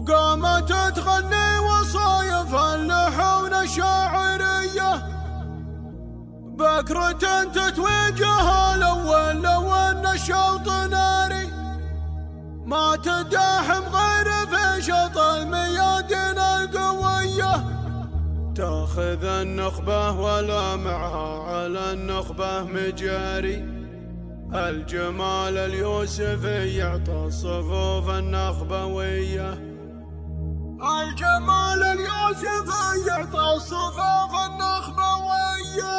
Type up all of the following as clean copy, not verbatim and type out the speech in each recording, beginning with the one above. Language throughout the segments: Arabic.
وقامت تغني وصايف اللحون الشاعرية، بكرة تتوجه الأول لو أن الشوط ناري، ما تداحم غير في شط الميادين القوية، تاخذ النخبة ولا معها على النخبة مجاري، الجمال اليوسفي يعطى الصفوف النخبوية، الجمال اليوسفي يعطى الصفوف النخبوية.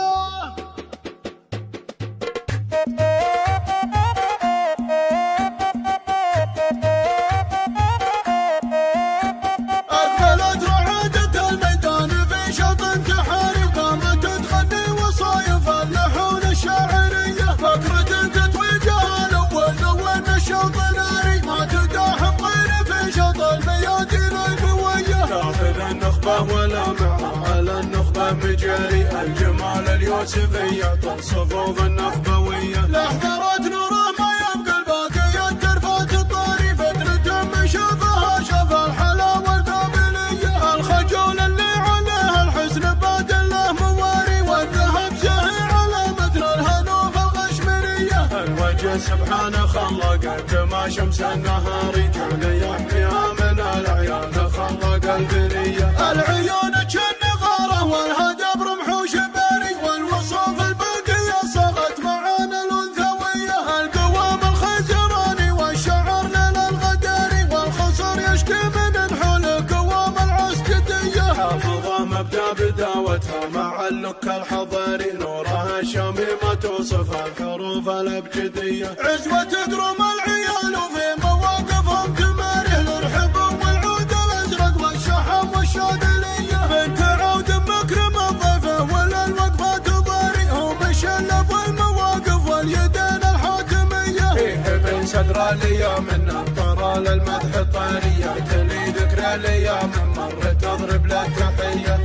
أقبلت رعادة الميدان في شط انتحاري، وقامت تغني وصايف اللحون الشاعرية، بكرة تتوجه الأول لو أن الشوط ناري، ما تداحم غير في شط الميادين القوية، تاخذ النخبة ولا معها على النخبة مجاري، الجمال اليوسفي يعطى الصفوف النخبوية، لحظرت نوره ما يبقى الباقي الترفات الطاري، فترة من شافها شاف الحلاوة الكاملية، الخجول اللي عليه الحسن باد له مواري، والذهب زاهي على مثل الهنوف الغشمرية، الوجه سبحانه خلق ما شمس النهار، جعل يحميها من العيان خلق البرية، العيون كالنغارة والهدب رمح وشباري، والوصوف الباقية صغت معانا الأنثوية، القوام الخزراني والشعر للغداري، والخصر يشكي من نحول قوام العسكدية، حافظة مبدأ بداوتها مع اللك الحضاري، نورها الشامي ما توصف الحروف الأبجدية، عزوة تدرم العيال وفي مواقفهم تماري، الرحب والعود الأزرق والشحم والشاذلية، بنت عود مكرم الضيفة ولا الوقفة تضاري، هو بالشلب والمواقف واليدين الحاتمية، فيه بين صدر الايام من نطر للمدح الطارية، تلي ذكرى الايام من مر تضرب له تحية.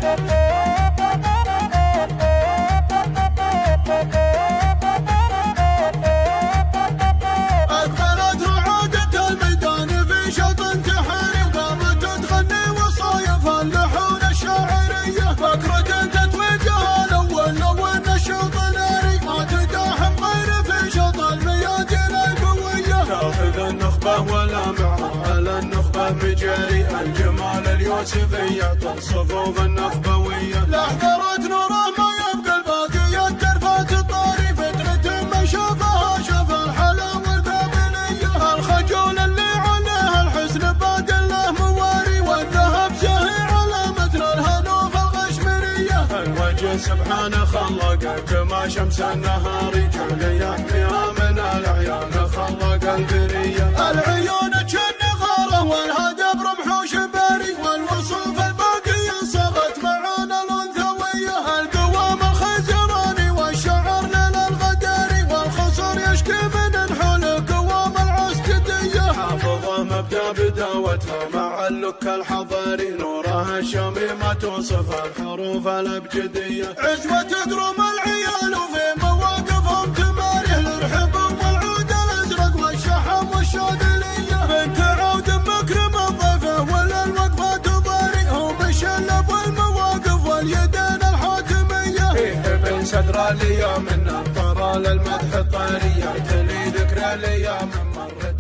أقبلت رعادة الميدان في شط انتحاري، وقامت تغني وصايف اللحون الشاعرية، بكرة تتوجه الأول لو أن الشوط ناري، ما تداحم غير في شط الميادين القوية، تاخذ النخبة ولا معها على النخبة مجاري، الجمال اليوسفي يعطى الصفوف النخبوية، لحظرت نوره ما يبقى الباقي الترفات الطاري، فترة من شافها شاف الحلاوة الكاملية، الخجول اللي عليه الحسن باد له مواري، والذهب زاهي على مثل الهنوف الغشمرية، الوجه سبحانه خلق ما شمس النهار، جعل يحميها من العيان خلق البرية، العيون كالنغارة والهدب رمح وشباري، والوصوف الباقية صغت معانا الأنثوية، القوام الخزراني والشعر للغداري، والخصر يشكي من نحول قوام العسكدية، حافظة مبدأ بداوتها مع اللك الحضاري، نورها الشامي ما توصف الحروف الأبجدية، عزوة تدرم العيال وفي مواقفهم تماري، الرحب والعود الأزرق والشحم والشاذلية، بنت عود مكرم الضيفة ولا الوقفة تضاري، هو بالشلب والمواقف واليدين الحاتمية، فيه بين صدر الايام من نطر للمدح الطارية، تلي ذكرى الايام من مر